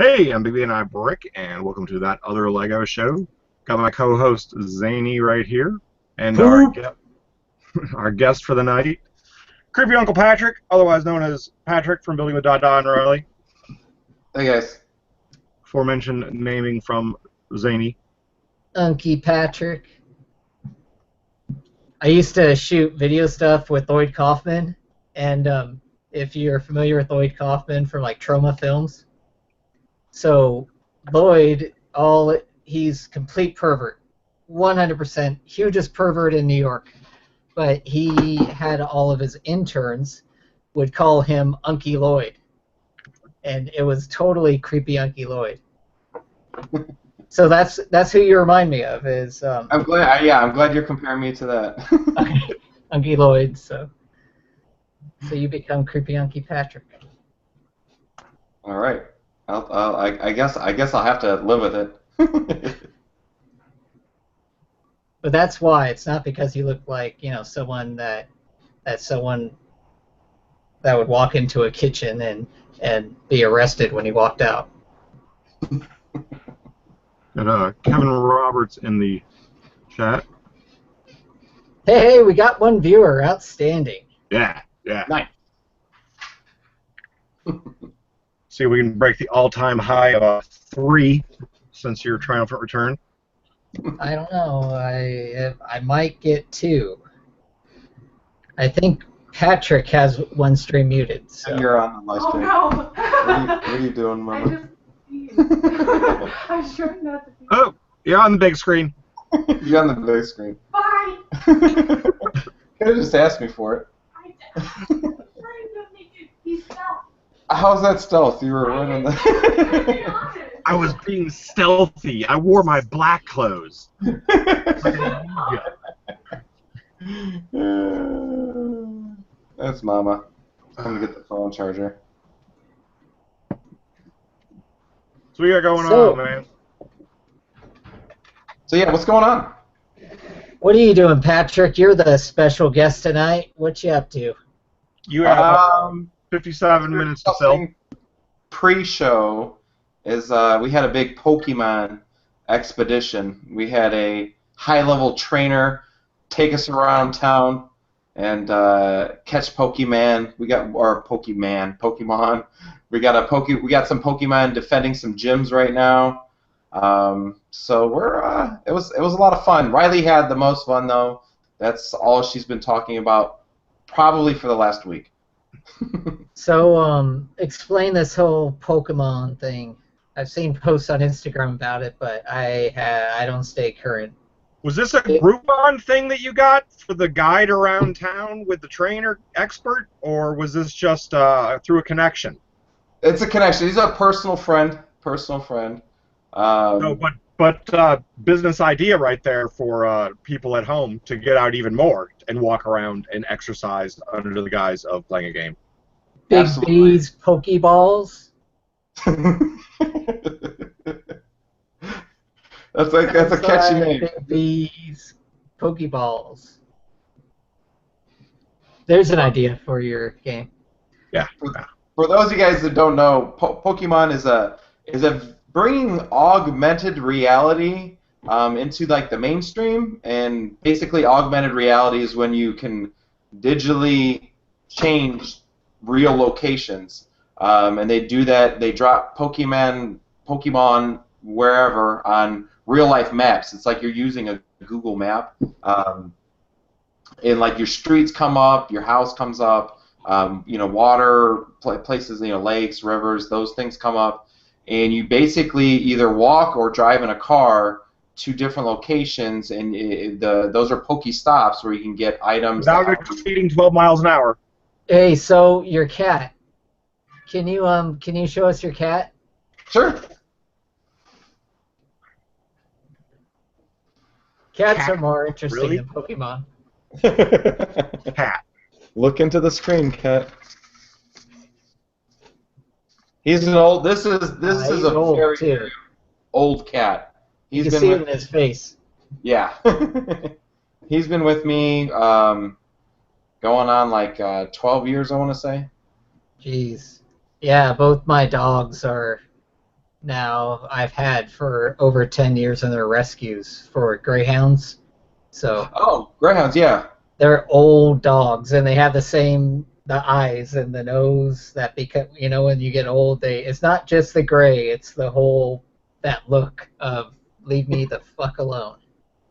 Hey, I'm BB&I Brick, and welcome to That Other Lego Show. Got my co-host Zany right here, and our guest for the night, Creepy Uncle Patrick, otherwise known as Patrick from Building with Dada and Riley. Hey guys. Aforementioned naming from Zany. Unky Patrick. I used to shoot video stuff with Lloyd Kaufman, and if you're familiar with Lloyd Kaufman from like Trauma Films, so Lloyd, he's complete pervert, 100%, hugest pervert in New York, but he had all of his interns would call him Unky Lloyd, and it was totally creepy Unky Lloyd. So that's who you remind me of. Is I'm glad you're comparing me to that. Unky Lloyd. So you become creepy Unky Patrick. All right. I guess I'll have to live with it. But that's why. It's not because you look like someone that would walk into a kitchen and be arrested when he walked out. And Kevin Roberts in the chat. Hey, we got one viewer. Outstanding. Yeah. Nice. See if we can break the all-time high of 3 since your triumphant return. I don't know. I might get 2. I think Patrick has one stream muted. So. You're on the live stream. Oh no! What are you doing, Mama? I'm sure not to be. Oh, you're on the big screen. You're on the big screen. Bye! Could have just asked me for it. How's that stealth? You were running the... I was being stealthy. I wore my black clothes. That's Mama. I'm gonna get the phone charger. So we got going on, man. So yeah, what's going on? What are you doing, Patrick? You're the special guest tonight. What you up to? You have 57 minutes to fill. Pre-show is we had a big Pokemon expedition. We had a high-level trainer take us around town and catch Pokemon. We got Pokemon. We got some Pokemon defending some gyms right now. So we're it was a lot of fun. Riley had the most fun though. That's all she's been talking about probably for the last week. So explain this whole Pokemon thing. I've seen posts on Instagram about it, but I don't stay current. Was this a Groupon thing that you got for the guide around town with the trainer expert, or was this just through a connection? It's a connection. He's a personal friend. No, but business idea right there for people at home to get out even more and walk around and exercise under the guise of playing a game. Big Absolutely. B's Pokeballs. That's a catchy name. Big B's Pokeballs. There's an idea for your game. Yeah. For those of you guys that don't know, Pokemon is a bringing augmented reality into like the mainstream, and basically augmented reality is when you can digitally change real locations, and they do that. They drop Pokemon wherever on real life maps. It's like you're using a Google map, and like your streets come up, your house comes up. Water places, lakes, rivers, those things come up, and you basically either walk or drive in a car to different locations, and those are Pokestops where you can get items without exceeding 12 miles an hour. Hey, so your cat. Can you show us your cat? Sure. Cats are more interesting Really? than Pokemon. Cat. Look into the screen, cat. He's an old. This is a old very too. old cat. You He's can been see it with, in his face. yeah. He's been with me going on like 12 years, I want to say. Jeez. Yeah, both my dogs are now I've had for over 10 years in their rescues for greyhounds. So Oh, greyhounds, yeah. they're old dogs, and they have the eyes and the nose that become, when you get old, it's not just the gray, it's the whole, that look of leave me the fuck alone.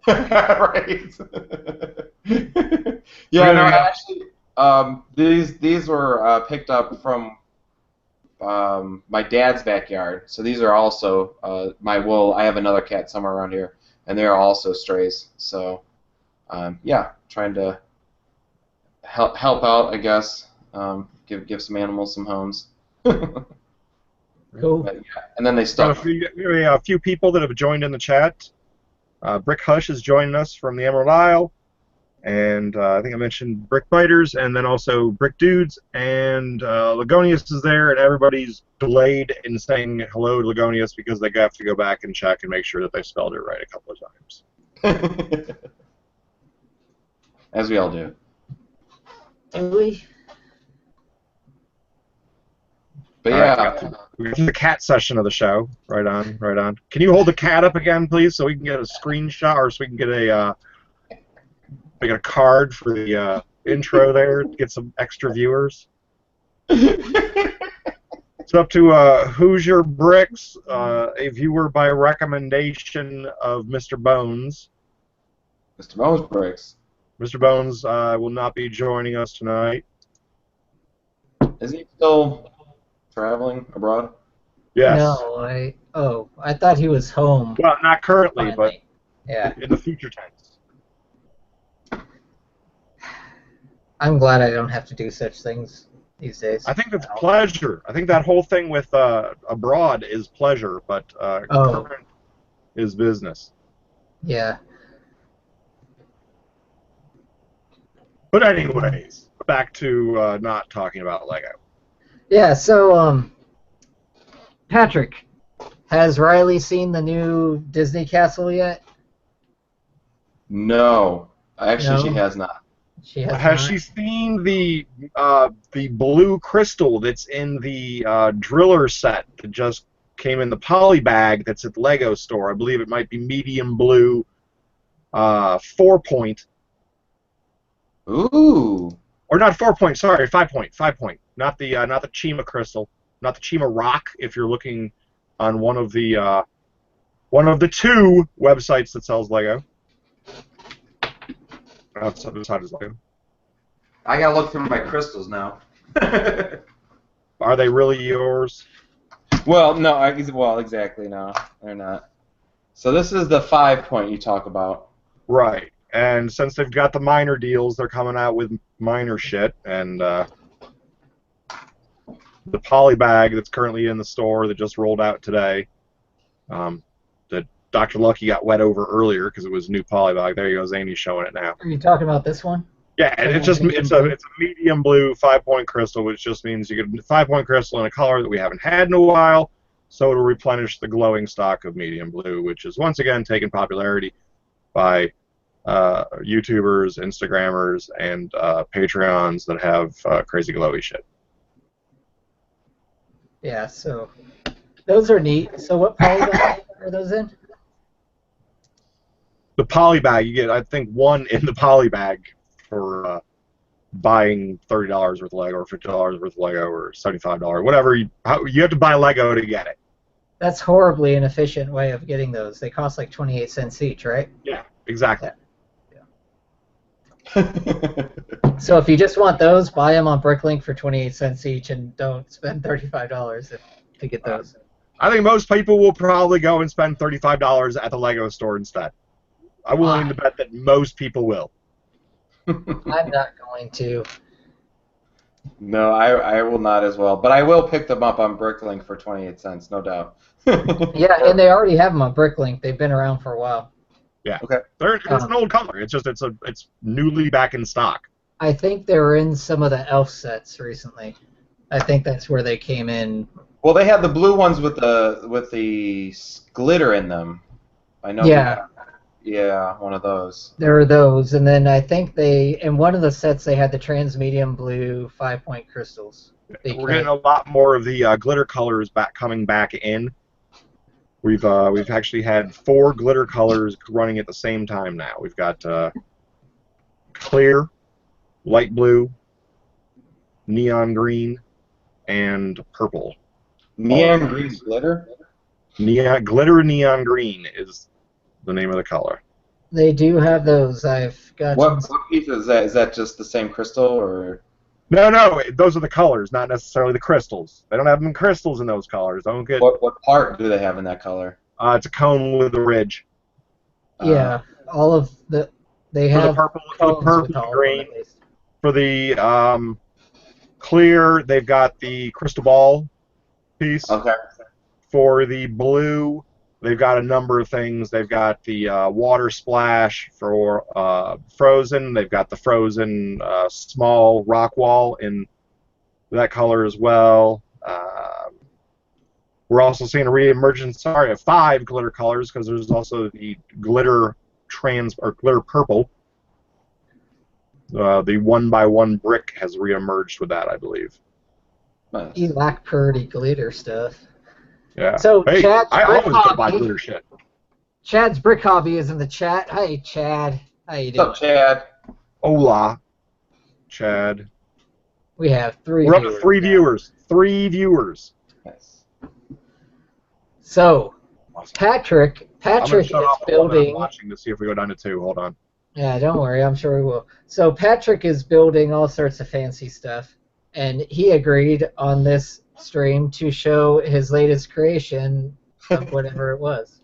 Right. Yeah, no, actually, these were picked up from my dad's backyard. So these are also my wool. I have another cat somewhere around here, and they are also strays. So, yeah, trying to help out, I guess. Give some animals some homes. Cool. But, yeah. And then they Got stuff. a few people that have joined in the chat. Brick Hush is joining us from the Emerald Isle, and I think I mentioned Brick Biters, and then also Brick Dudes, and Ligonius is there, and everybody's delayed in saying hello to Ligonius because they have to go back and check and make sure that they spelled it right a couple of times. As we all do. Really? But All yeah. right, we got to the cat session of the show. Right on, right on. Can you hold the cat up again, please, so we can get a screenshot, or so we can get a card for the intro there to get some extra viewers? It's up to Hoosier Bricks, a viewer by recommendation of Mr. Bones. Mr. Bones Bricks. Mr. Bones will not be joining us tonight. Is he still traveling abroad? Yes. No, I thought he was home. Well, not currently, Finally. Yeah. but in the future tense. I'm glad I don't have to do such things these days. I think that's pleasure. I think that whole thing with abroad is pleasure, but current is business. Yeah. But anyways, back to not talking about Lego. Yeah, so, Patrick, has Riley seen the new Disney castle yet? No. Actually, No? she has not. She has Has not? she seen the blue crystal that's in the driller set that just came in the poly bag that's at the Lego store? I believe it might be medium blue, 4-point. Ooh. Or not 4-point, sorry, 5-point, 5-point. Not the Chima crystal, not the Chima rock. If you're looking on one of the two websites that sells Lego. Outside is Lego. I gotta look through my crystals now. Are they really yours? Well, no. Exactly. No, they're not. So this is the 5-point you talk about. Right. And since they've got the minor deals, they're coming out with minor shit. And the poly bag that's currently in the store that just rolled out today, that Dr. Lucky got wet over earlier because it was new poly bag. There you go, Zany's showing it now. Are you talking about this one? Yeah, and it's a medium blue 5-point crystal, which just means you get a 5-point crystal in a color that we haven't had in a while, so it'll replenish the glowing stock of medium blue, which is once again taking popularity by YouTubers, Instagrammers, and Patreons that have crazy glowy shit. Yeah, so those are neat. So what polygons are those in? The poly bag, you get, I think, one in the poly bag for buying $30 worth of Lego, or $50 worth of Lego, or $75, whatever. You have to buy Lego to get it. That's horribly inefficient way of getting those. They cost like 28 cents each, right? Yeah, exactly. So if you just want those, buy them on BrickLink for 28 cents each, and don't spend $35 to get those. I think most people will probably go and spend $35 at the Lego store instead. I'm willing to bet that most people will. I'm not going to. No, I will not as well. But I will pick them up on BrickLink for 28 cents, no doubt. Yeah, and they already have them on BrickLink. They've been around for a while. Yeah. Okay. It's an old color. It's just it's newly back in stock. I think they were in some of the elf sets recently. I think that's where they came in. Well, they had the blue ones with the glitter in them. I know. Yeah. Yeah, one of those. There were those, and then I think in one of the sets they had the transmedium blue 5-point crystals. We're getting a lot more of the glitter colors coming back in. We've actually had 4 glitter colors running at the same time now. We've got clear, light blue, neon green, and purple. Neon green glitter? Glitter neon green is the name of the color. They do have those. I've got What piece is that? Is that just the same crystal, or? No, those are the colors, not necessarily the crystals. They don't have them crystals in those colors. Don't get. What part do they have in that color? It's a cone with a ridge. Yeah, all of the they For have the purple, cones with all and of green. them, at least. For the clear, they've got the crystal ball piece. Okay. For the blue, they've got a number of things. They've got the water splash for frozen. They've got the frozen small rock wall in that color as well. We're also seeing a re-emergence, of 5 glitter colors, because there's also the glitter glitter purple. The 1x1 brick has re-emerged with that, I believe. Nice. You like pretty glitter stuff. Yeah. So hey, Chad's I brick always go buy hobby. glitter shit. Chad's brick hobby is in the chat. Hey, Chad. How you What's doing? up, Chad? Hola, Chad. We have 3 We're up viewers to 3 now. viewers. 3 viewers. Nice. So, Awesome. Patrick I'm gonna is shut off the one that I'm building. watching to see if we go down to 2. Hold on. Yeah, don't worry. I'm sure we will. So Patrick is building all sorts of fancy stuff, and he agreed on this stream to show his latest creation of whatever it was.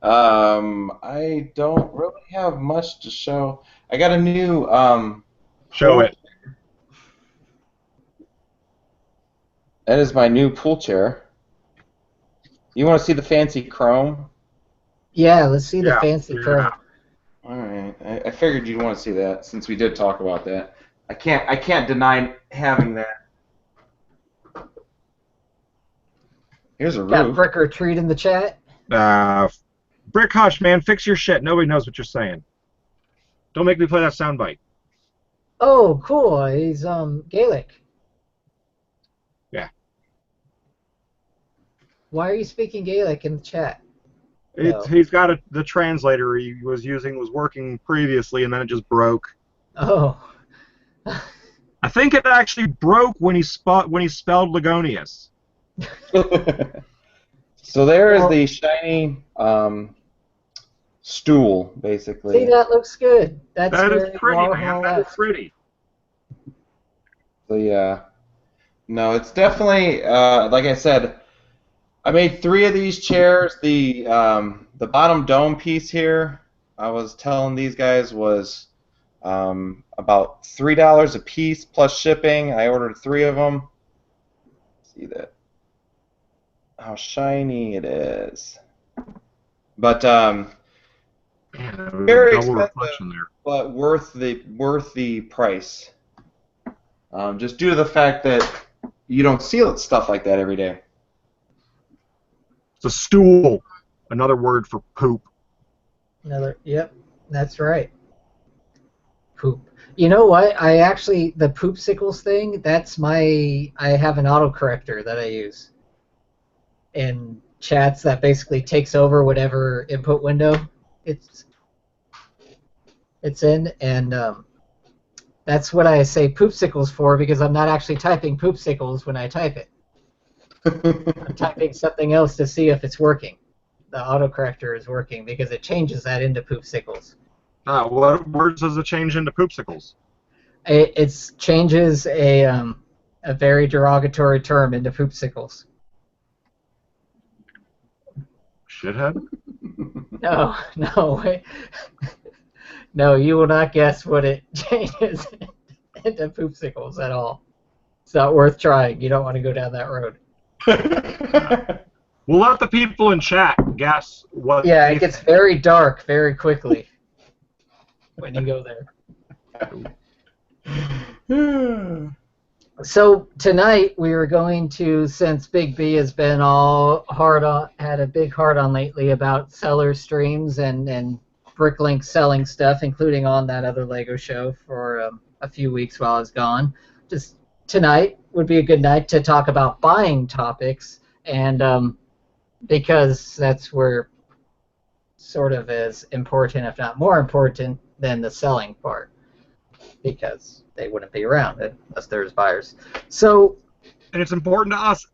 I don't really have much to show. I got a new Show it. That is my new pool chair. You want to see the fancy chrome? Yeah, let's see the Yeah, fancy figure it chrome. out. All right. I figured you'd want to see that since we did talk about that. I can't deny having that. Here's a Got roof. Brick or Treat in the chat. Brick Hush, man, fix your shit. Nobody knows what you're saying. Don't make me play that soundbite. Oh, cool. He's Gaelic. Yeah. Why are you speaking Gaelic in the chat? No. He's got the translator he was using was working previously, and then it just broke. Oh. I think it actually broke when he spelled Ligonius. So there is the shiny stool, basically. See, that looks good. That's That very is pretty, man. Warhol That is esque. pretty. So yeah, no, it's definitely like I said. I made 3 of these chairs. The bottom dome piece here, I was telling these guys was about $3 a piece plus shipping. I ordered 3 of them. See that? How shiny it is. But Man, very double expensive, reflection there. but worth the price. Just due to the fact that you don't see stuff like that every day. It's a stool. Another word for poop. Yep, that's right. Poop. You know what? The Poopsicles thing, I have an autocorrector that I use in chats that basically takes over whatever input window it's in, and that's what I say Poopsicles for, because I'm not actually typing Poopsicles when I type it. I'm typing something else to see if it's working. The autocorrector is working because it changes that into Poopsicles. What words does it change into poopsicles? It changes a very derogatory term into Poopsicles. Shithead? No, wait. No, you will not guess what it changes into Poopsicles at all. It's not worth trying. You don't want to go down that road. We'll let the people in chat guess what. Yeah, it gets very dark very quickly when you go there. So tonight we were going to, since Big B has been had a big heart on lately about seller streams and BrickLink selling stuff, including on that other Lego show for a few weeks while I was gone. Just tonight would be a good night to talk about buying topics, and because that's where sort of as important, if not more important, than the selling part, because they wouldn't be around unless there's buyers. So, and it's important to us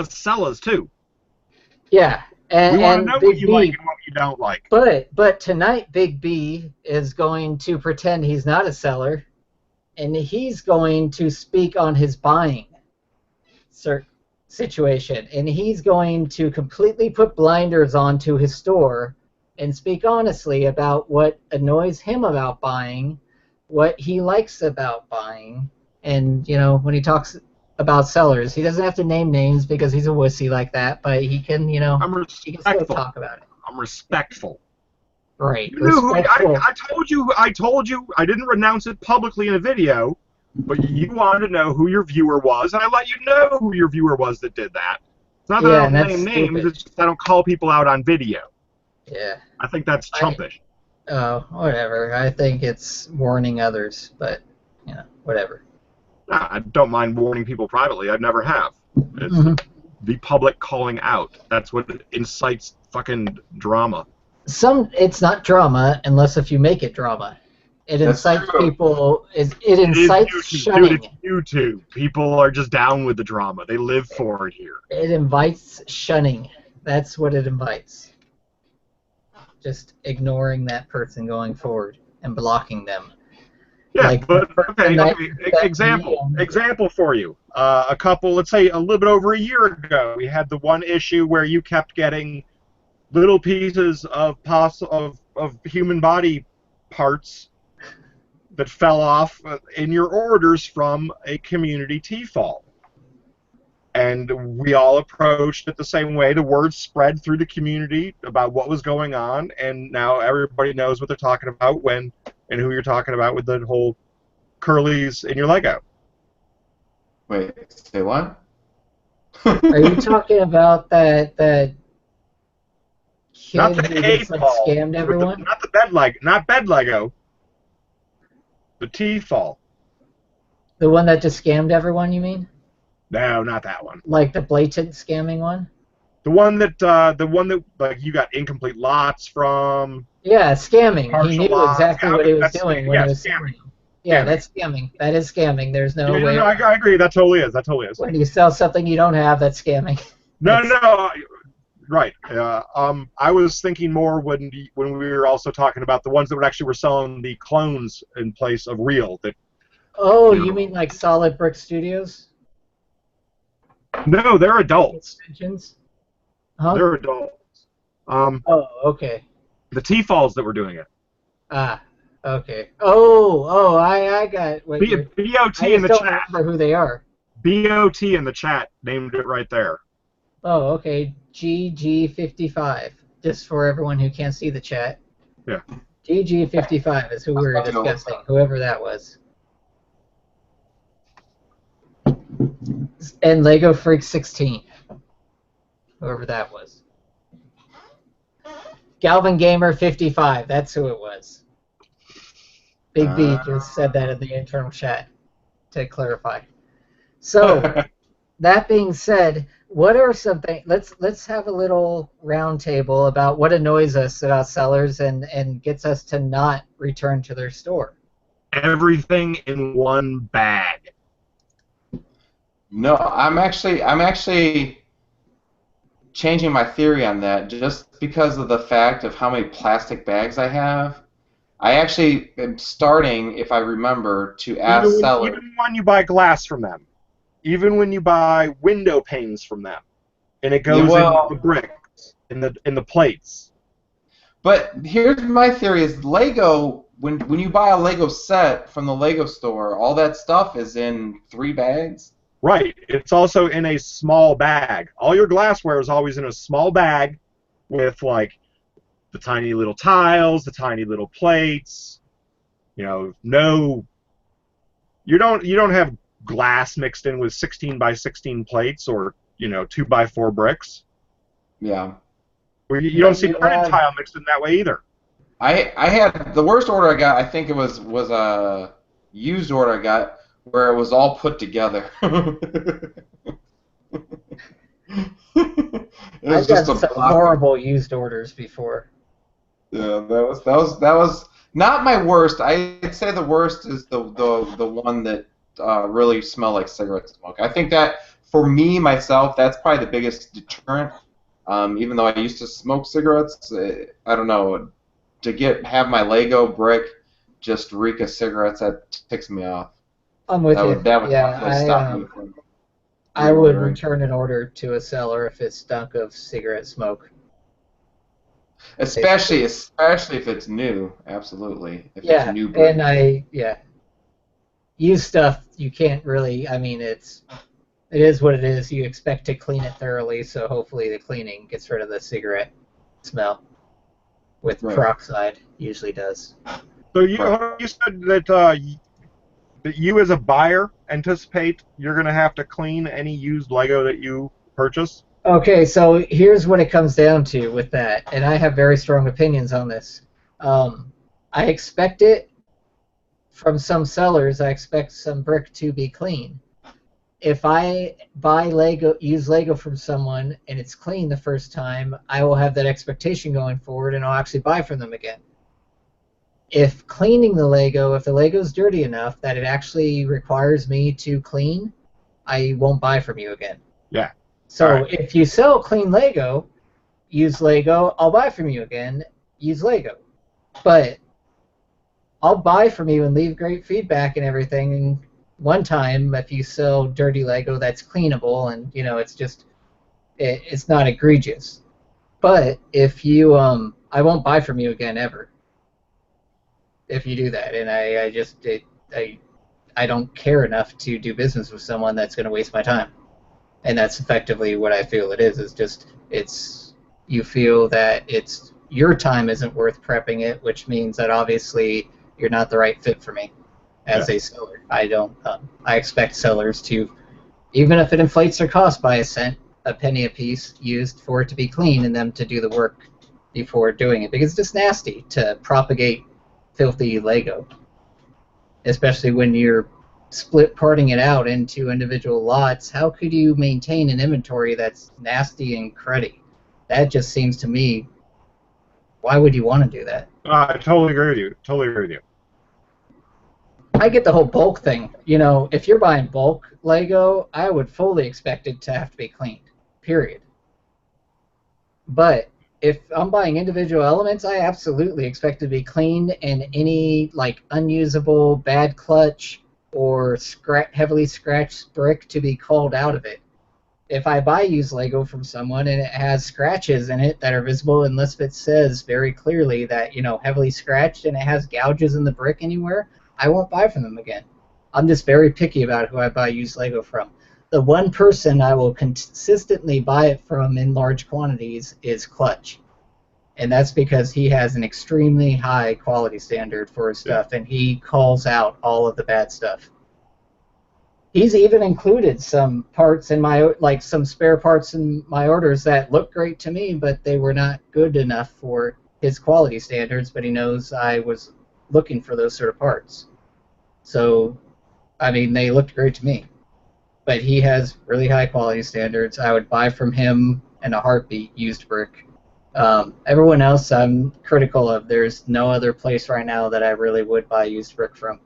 sellers too. yeah, We want to and know Big what you B, like and what you don't like. But tonight, Big B is going to pretend he's not a seller, and he's going to speak on his buying situation, and he's going to completely put blinders onto his store and speak honestly about what annoys him about buying, what he likes about buying, and when he talks about sellers, he doesn't have to name names because he's a wussy like that, but he can, I'm he can still respectful. talk about it. I'm respectful. Right. You knew who I told you I didn't renounce it publicly in a video, but you wanted to know who your viewer was, and I let you know who your viewer was that did that. It's not that I don't name names, it's just I don't call people out on video. Yeah. I think that's chumpish. Oh, whatever. I think it's warning others, but, whatever. Nah, I don't mind warning people privately. I never have. It's the public calling out. That's what incites fucking drama. It's not drama unless if you make it drama. It incites people. It incites shunning. Dude, it's YouTube. People are just down with the drama. They live for it here. It invites shunning. That's what it invites. Just ignoring that person going forward and blocking them. Yeah, but okay. Example for you. Let's say a little bit over a year ago, we had the one issue where you kept getting little pieces of human body parts that fell off in your orders from a community TFOL. And we all approached it the same way. The word spread through the community about what was going on, and now everybody knows what they're talking about when and who you're talking about with the whole curlies in your Lego. Wait, say what? Are you talking about that kid not the who just scammed everyone? Not the bed Lego. The TFOL. The one that just scammed everyone, you mean? No, not that one. Like the blatant scamming one? The one that like you got incomplete lots from. Yeah, scamming. He knew exactly what he was doing when he was scamming. Yeah, that's scamming. That is scamming. There's no way. No, I agree. That totally is. When you sell something you don't have, that's scamming. No. Right. I was thinking more when we were also talking about the ones that actually were selling the clones in place of real. Oh, you mean like Solid Brick Studios? No, they're adults. Extensions? Huh? They're adults. Oh, okay. The TFOLs that were doing it. Ah, okay. Oh, I got what BOT in the chat. I don't remember who they are. BOT in the chat named it right there. Oh, okay. GG55. Just for everyone who can't see the chat. Yeah. GG55 is who we're discussing, whoever that was. And Lego Freak 16. Whoever that was. Galvin Gamer 55. That's who it was. Big B just said that in the internal chat to clarify. So, that being said, what are something? Let's have a little round table about what annoys us about sellers and gets us to not return to their store. Everything in one bag. No, I'm actually changing my theory on that just because of the fact of how many plastic bags I have. I actually am starting, if I remember, to ask sellers. Even when you buy glass from them, even when you buy window panes from them, and it goes in the bricks, in the plates. But here's my theory: is Lego when you buy a Lego set from the Lego store, all that stuff is in 3 bags. Right. It's also in a small bag. All your glassware is always in a small bag with like the tiny little tiles, the tiny little plates. You don't have glass mixed in with 16 by 16 plates or 2 by 4 bricks. Yeah. You don't see printed tile mixed in that way either. I had the worst order I got. I think it was a used order I got where it was all put together. It was I've just gotten a some block. horrible used orders before. Yeah, that was not my worst. I'd say the worst is the one that really smelled like cigarette smoke. I think that for me myself, that's probably the biggest deterrent. Even though I used to smoke cigarettes, I don't know, to have my Lego brick just reek of cigarettes, that ticks me off. I'm with That you. would Yeah, definitely stop me from I would reordering. return an order to a seller if it stunk of cigarette smoke. Especially if it's new, absolutely. If it's Yeah, new brick. and used stuff you can't really. I mean, it is what it is. You expect to clean it thoroughly, so hopefully the cleaning gets rid of the cigarette smell. With Right. peroxide, usually does. So you said that that you as a buyer anticipate you're going to have to clean any used Lego that you purchase? Okay, so here's what it comes down to with that, and I have very strong opinions on this. I expect it from some sellers. I expect some brick to be clean. If I buy Lego, use Lego from someone, and it's clean the first time, I will have that expectation going forward, and I'll actually buy from them again. If cleaning the Lego, if the Lego's dirty enough that it actually requires me to clean, I won't buy from you again. Yeah. So All right. if you sell clean Lego, use Lego, I'll buy from you again, use Lego. But I'll buy from you and leave great feedback and everything one time if you sell dirty Lego that's cleanable and, it's just, it's not egregious. But if you, I won't buy from you again ever if you do that. And I don't care enough to do business with someone that's going to waste my time. And that's effectively what I feel it is. You feel that your time isn't worth prepping it, which means that obviously you're not the right fit for me as a seller. I expect sellers to, even if it inflates their cost by a cent, a penny a piece used for it to be clean and them to do the work before doing it, because it's just nasty to propagate filthy Lego, especially when you're split parting it out into individual lots. How could you maintain an inventory that's nasty and cruddy? That just seems to me, why would you want to do that? I totally agree with you. Totally agree with you. I get the whole bulk thing. If you're buying bulk Lego, I would fully expect it to have to be cleaned, period. But if I'm buying individual elements, I absolutely expect it to be cleaned and any unusable bad clutch or heavily scratched brick to be called out of it. If I buy used Lego from someone and it has scratches in it that are visible unless it says very clearly that, heavily scratched and it has gouges in the brick anywhere, I won't buy from them again. I'm just very picky about who I buy used Lego from. The one person I will consistently buy it from in large quantities is Clutch. And that's because he has an extremely high quality standard for his stuff, and he calls out all of the bad stuff. He's even included some parts in some spare parts in my orders that look great to me, but they were not good enough for his quality standards, but he knows I was looking for those sort of parts. So, they looked great to me. But he has really high quality standards. I would buy from him in a heartbeat used brick. Everyone else I'm critical of. There's no other place right now that I really would buy used brick from.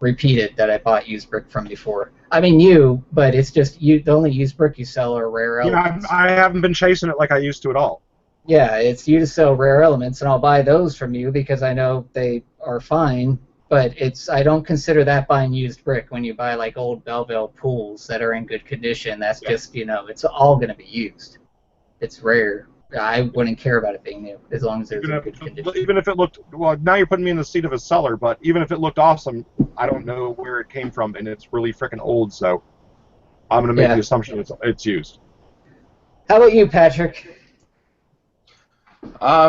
Repeated that I bought used brick from before. But it's just you. The only used brick you sell are rare elements. Yeah, I haven't been chasing it like I used to at all. Yeah, it's you to sell rare elements, and I'll buy those from you because I know they are fine. But I don't consider that buying used brick when you buy old Belleville pools that are in good condition. That's just it's all going to be used. It's rare. I wouldn't care about it being new as long as it's in good condition. Even if it looked, well, now you're putting me in the seat of a seller, but even if it looked awesome, I don't know where it came from, and it's really freaking old, so I'm going to make the assumption it's used. How about you, Patrick? I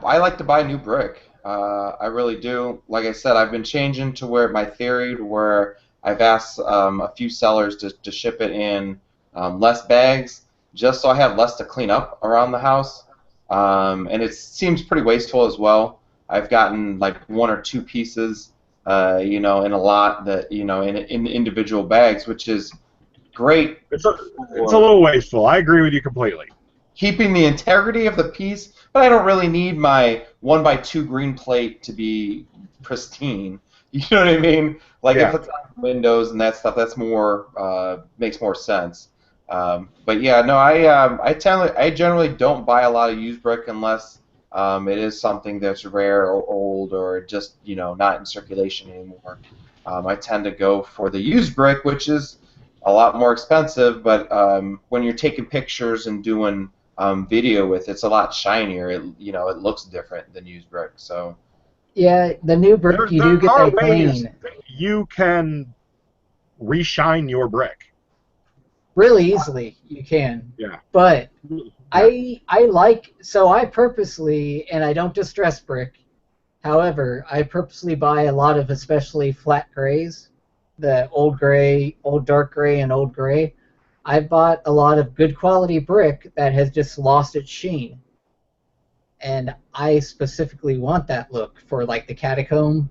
like to buy new brick. I really do. Like I said, I've been changing to where my theory where I've asked a few sellers to ship it in less bags, just so I have less to clean up around the house. And it seems pretty wasteful as well. I've gotten one or two pieces, in a lot that in individual bags, which is great. It's a little wasteful. I agree with you completely. Keeping the integrity of the piece, but I don't really need my 1x2 green plate to be pristine. You know what I mean? Like if it's on windows and that stuff, that's more makes more sense. But yeah, no, I generally don't buy a lot of used brick unless it is something that's rare or old or just not in circulation anymore. I tend to go for the used brick, which is a lot more expensive, but when you're taking pictures and doing video with, it's a lot shinier. It looks different than used brick. So yeah, the new brick you do get that clean. You can reshine your brick Really easily. You can. Yeah. But I purposely, and I don't distress brick. However, I purposely buy a lot of especially flat grays, the old gray, old dark gray, and old gray. I bought a lot of good quality brick that has just lost its sheen. And I specifically want that look for like the catacomb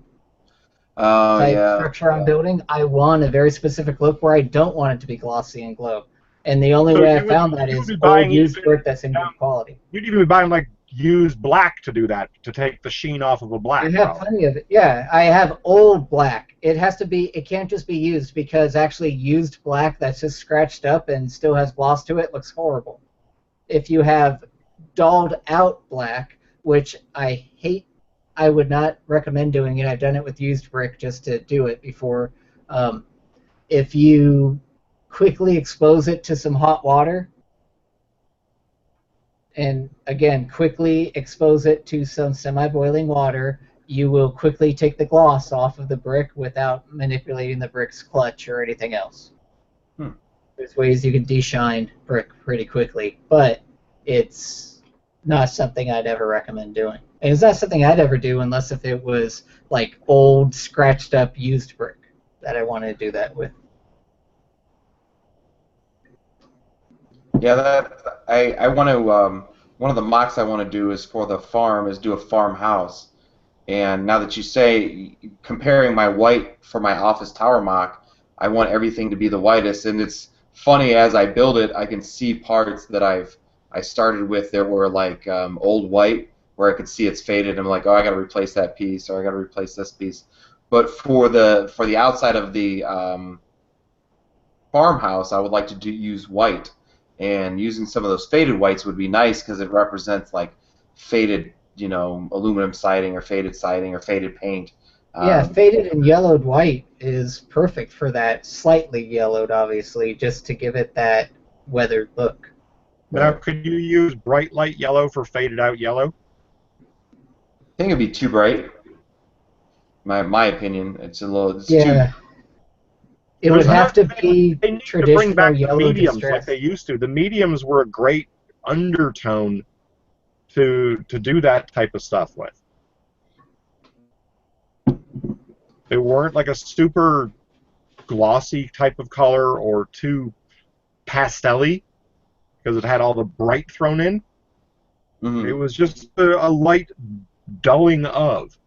type structure I'm building. I want a very specific look where I don't want it to be glossy and glow. And the only way I found that is old used brick that's in good quality. You'd even be buying like used black to do that, to take the sheen off of a black. I have plenty of it. Yeah, I have old black. It can't just be used, because actually used black that's just scratched up and still has gloss to it looks horrible. If you have dulled out black, which I hate, I would not recommend doing it. I've done it with used brick just to do it before. If you quickly expose it to some hot water, and again, quickly expose it to some semi-boiling water, you will quickly take the gloss off of the brick without manipulating the brick's clutch or anything else. There's ways you can de-shine brick pretty quickly, but it's not something I'd ever recommend doing. And it's not something I'd ever do unless if it was like old, scratched up, used brick that I wanted to do that with. Yeah, I want to. One of the mocks I want to do is for the farm, is do a farmhouse. And now that you say, comparing my white for my office tower mock, I want everything to be the whitest. And it's funny, as I build it, I can see parts that I started with that were like old white, where I could see it's faded. I'm like, oh, I got to replace that piece, or I got to replace this piece. But for the outside of the farmhouse, I would like to use white. And using some of those faded whites would be nice, because it represents like faded, aluminum siding or faded paint. Yeah, faded and yellowed white is perfect for that. Slightly yellowed, obviously, just to give it that weathered look. Now, could you use bright light yellow for faded out yellow? I think it'd be too bright. My opinion, it's a little. It's yeah. Too... It would have to be they need traditional to bring back yellow the mediums distress. like they used to. The mediums were a great undertone to do that type of stuff with. They weren't like a super glossy type of color or too pastel-y, because it had all the bright thrown in. It was just a light dulling of.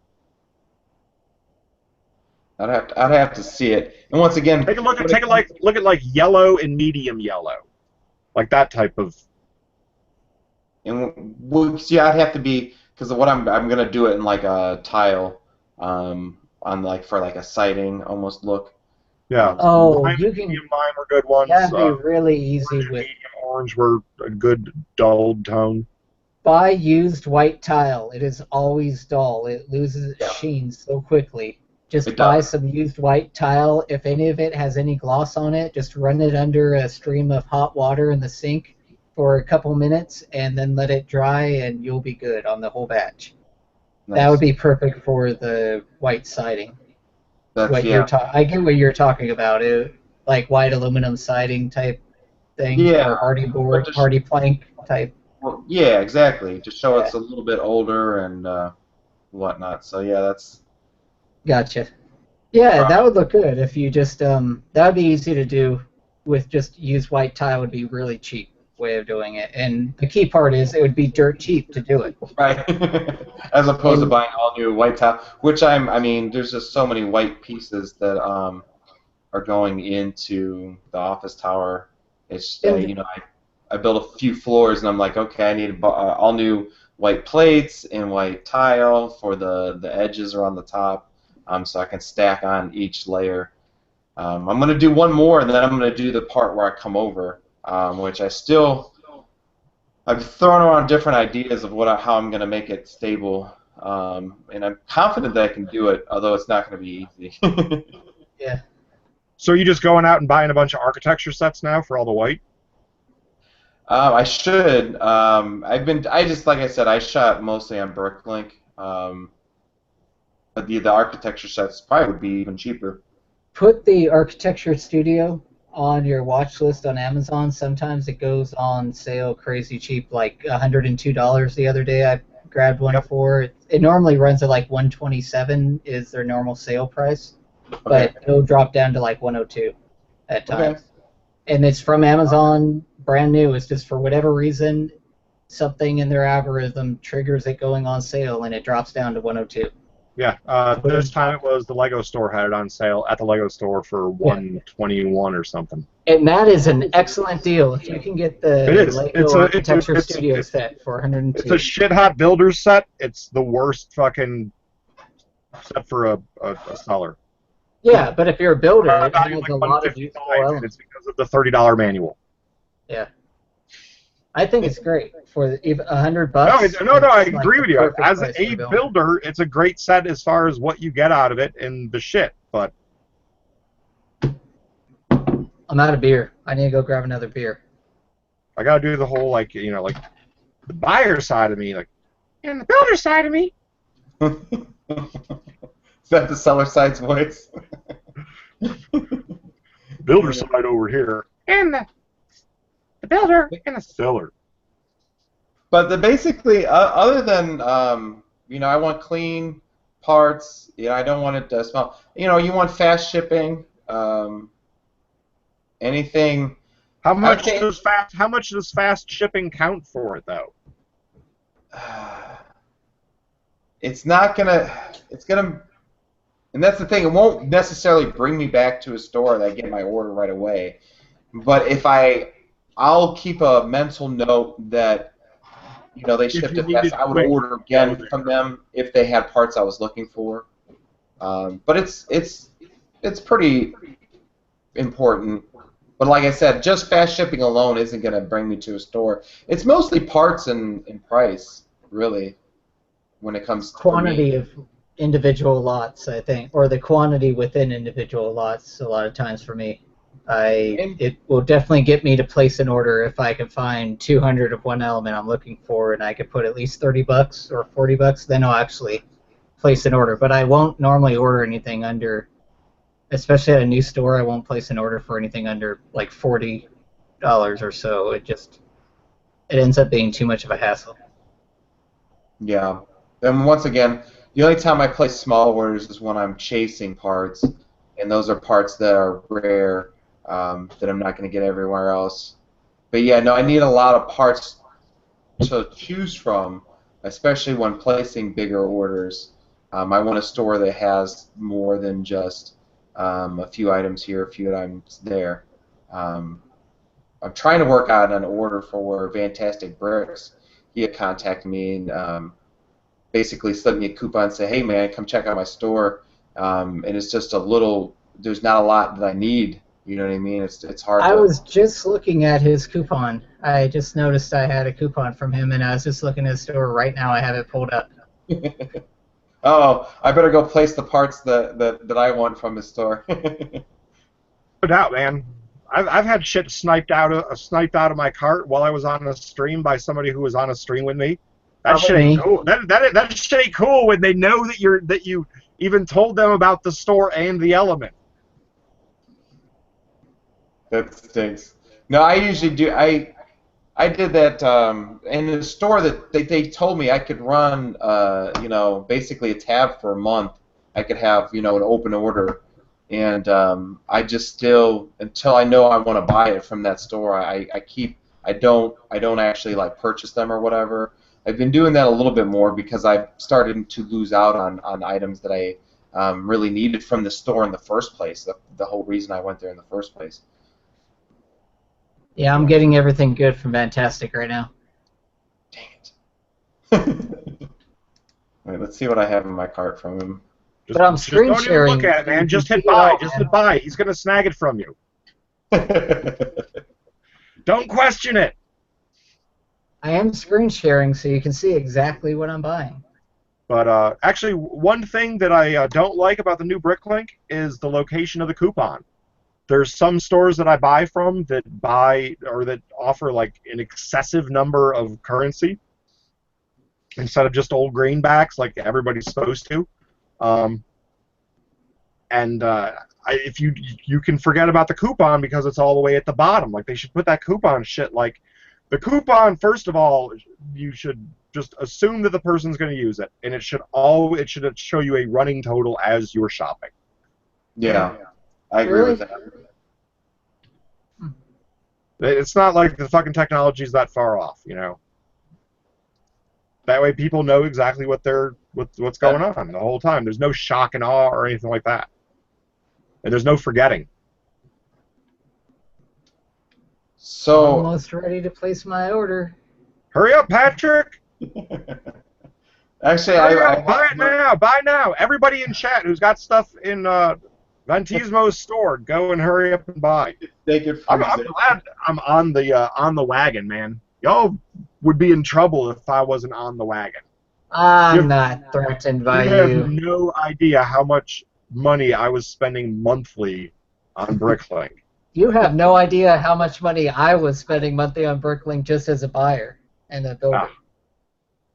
I'd have to see it. And once again, look at like yellow and medium yellow, like that type of. And I'd have to be, because what I'm gonna do it in like a tile, on like for like a siding almost look. Yeah. Oh, mine were good ones. That'd be really easy with. Medium orange were a good dulled tone. Buy used white tile. It is always dull. It loses its sheen so quickly. Just buy some used white tile. If any of it has any gloss on it, just run it under a stream of hot water in the sink for a couple minutes, and then let it dry, and you'll be good on the whole batch. Nice. That would be perfect for the white siding. I get what you're talking about. Like white aluminum siding type thing, or hardy board, hardy plank type. Well, yeah, exactly. Just show it's a little bit older and whatnot. So yeah, that's. Gotcha. Yeah, that would look good if you just that would be easy to do with just used white tile. Would be really cheap way of doing it, and the key part is it would be dirt cheap to do it. Right. As opposed to buying all new white tile, which I mean, there's just so many white pieces that are going into the office tower. It's And- you know, I built a few floors, and I'm like, okay, I need all new white plates and white tile for the edges around the top, so I can stack on each layer. I'm going to do one more, and then I'm going to do the part where I come over, which I've thrown around different ideas of how I'm going to make it stable, and I'm confident that I can do it, although it's not going to be easy. Yeah. So are you just going out and buying a bunch of architecture sets now for all the white? I should. I just, like I said, I shot mostly on BrickLink, but the architecture sets probably would be even cheaper. Put the architecture studio on your watch list on Amazon. Sometimes it goes on sale crazy cheap, like $102 the other day. I grabbed one for. It normally runs at like $127 is their normal sale price, but it'll drop down to like 102 at times. Okay. And it's from Amazon, brand new. It's just for whatever reason, something in their algorithm triggers it going on sale, and it drops down to 102. Yeah, this time it was the Lego store had it on sale at the Lego store for $121 or something. And that is an excellent deal if you can get the Lego Architecture Studio set for 102. It's a shit hot builder's set. It's the worst fucking set for a seller. Yeah, but if you're a builder, it has like a lot of useful elements. It's because of the $30 manual. Yeah. I think it's great for $100. No, I agree with you. As price a builder, it's a great set as far as what you get out of it and the shit. But I'm out of beer. I need to go grab another beer. I gotta do the whole like the buyer side of me, like, and the builder side of me. Is that the seller side's voice? Builder side over here, and the builder and the seller. But basically, other than I want clean parts. I don't want it to smell. You want fast shipping. Anything. How much does fast shipping count for it though? It's not gonna. It's gonna. And that's the thing. It won't necessarily bring me back to a store that I get my order right away. But if I'll keep a mental note that they shipped it fast. I would order again from them if they had parts I was looking for. But it's pretty important. But like I said, just fast shipping alone isn't going to bring me to a store. It's mostly parts and price, really, when it comes to quantity of individual lots, I think, or the quantity within individual lots. A lot of times for me, it will definitely get me to place an order if I can find 200 of one element I'm looking for, and I can put at least $30 or $40. Then I'll actually place an order. But I won't normally order anything under, especially at a new store. I won't place an order for anything under like $40 or so. It ends up being too much of a hassle. Yeah, and once again, the only time I place small orders is when I'm chasing parts, and those are parts that are rare, that I'm not going to get everywhere else. But yeah, no, I need a lot of parts to choose from, especially when placing bigger orders. I want a store that has more than just a few items here, a few items there. I'm trying to work out an order for Fantastic Bricks. He had contacted me and basically slipped me a coupon and said, hey man, come check out my store. And it's just there's not a lot that I need. You know what I mean? It's hard. I was just looking at his coupon. I just noticed I had a coupon from him, and I was just looking at his store right now. I have it pulled up. Oh, I better go place the parts that I want from his store. No doubt, man. I've had shit sniped out of my cart while I was on a stream by somebody who was on a stream with me. That shit ain't cool. That shit ain't cool when they know that you even told them about the store and the element. That stinks. No, I usually do. I did that in the store that they told me I could run, basically a tab for a month. I could have, an open order, and I just still, until I know I want to buy it from that store, I don't actually like purchase them or whatever. I've been doing that a little bit more because I've started to lose out on items that really needed from the store in the first place. The whole reason I went there in the first place. Yeah, I'm getting everything good from Fantastic right now. Dang it. Wait, let's see what I have in my cart from him. But I'm screen just don't sharing. even look at it, so you man. can Just see hit it all, buy. Just man. hit buy. He's gonna snag it from you. Don't question it. I am screen sharing so you can see exactly what I'm buying. But actually, one thing that I don't like about the new BrickLink is the location of the coupon. There's some stores that I buy from that offer like an excessive number of currency instead of just old greenbacks like everybody's supposed to. If you can forget about the coupon because it's all the way at the bottom. Like they should put that coupon shit. Like the coupon, first of all, you should just assume that the person's going to use it, and it should show you a running total as you're shopping. Yeah, I agree with that. It's not like the fucking technology is that far off, you know. That way, people know exactly what's going on the whole time. There's no shock and awe or anything like that, and there's no forgetting. So Almost ready to place my order. Hurry up, Patrick! Actually, buy it now! Buy now! Everybody in chat who's got stuff in Ventismo's store, go and hurry up and buy. I'm glad I'm on the wagon, man. Y'all would be in trouble if I wasn't on the wagon. I'm not threatened by You have you. no idea how much money I was spending monthly on BrickLink. You have no idea how much money I was spending monthly on BrickLink just as a buyer and a builder.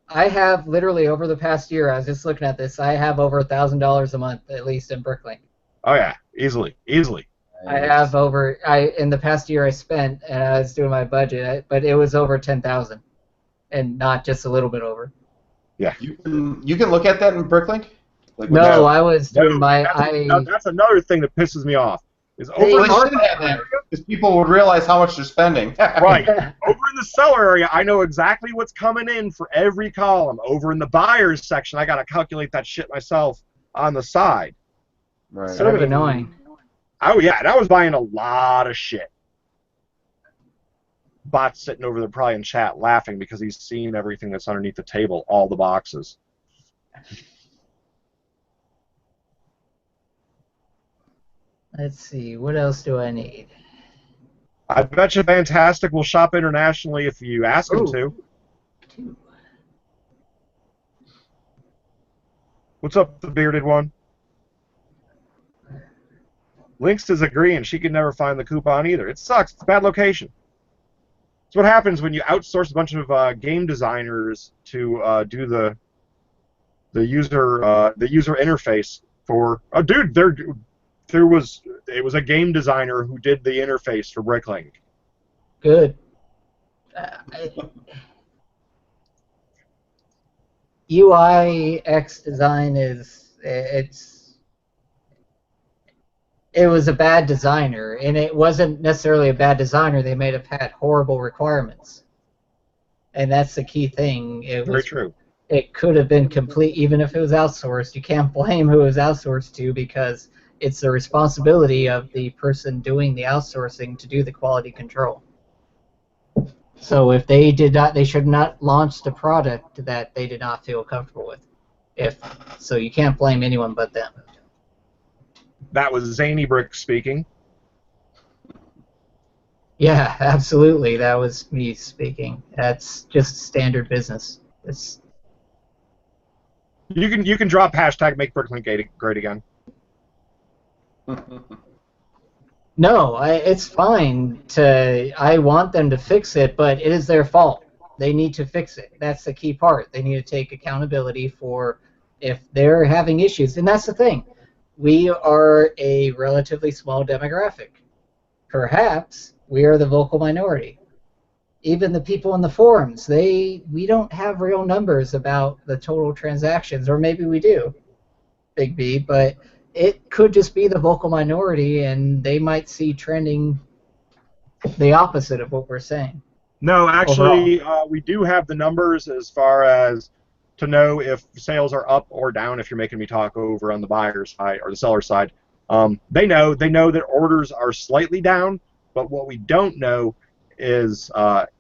I have literally over the past year, I was just looking at this, I have over $1,000 a month at least in BrickLink. Oh yeah, easily. I have in the past year I spent, and I was doing my budget, but it was over 10,000, and not just a little bit over. Yeah. You can look at that in BrickLink? Like, no, I was doing that's another thing that pisses me off. Is Well, they shouldn't have that, because people would realize how much they're spending. Right. Over in the seller area, I know exactly what's coming in for every column. Over in the buyers section, I got to calculate that shit myself on the side. Right. Sort of annoying. Oh, yeah, and I was buying a lot of shit. Bot's sitting over there probably in chat laughing because he's seen everything that's underneath the table, all the boxes. Let's see, what else do I need? I bet you Fantastic will shop internationally if you ask him to. What's up, the bearded one? Lynx is agreeing. She can never find the coupon either. It sucks. It's a bad location. It's what happens when you outsource a bunch of game designers to do the user interface for. Oh, dude, it was a game designer who did the interface for BrickLink. Good. UI X design it was a bad designer, and it wasn't necessarily a bad designer. They may have had horrible requirements, and that's the key thing. Very true. It could have been complete, even if it was outsourced. You can't blame who it was outsourced to because it's the responsibility of the person doing the outsourcing to do the quality control. So if they did not, they should not launch the product that they did not feel comfortable with. So you can't blame anyone but them. That was Zany Brick speaking. Yeah, absolutely. That was me speaking. That's just standard business. You can drop hashtag make BrickLink great again. No, it's fine. I want them to fix it, but it is their fault. They need to fix it. That's the key part. They need to take accountability for if they're having issues. And that's the thing. We are a relatively small demographic. Perhaps we are the vocal minority. Even the people in the forums, we don't have real numbers about the total transactions, or maybe we do, Big B, but it could just be the vocal minority, and they might see trending the opposite of what we're saying. No, actually, we do have the numbers as far as to know if sales are up or down if you're making me talk over on the buyer's side or the seller's side. They know that orders are slightly down, but what we don't know is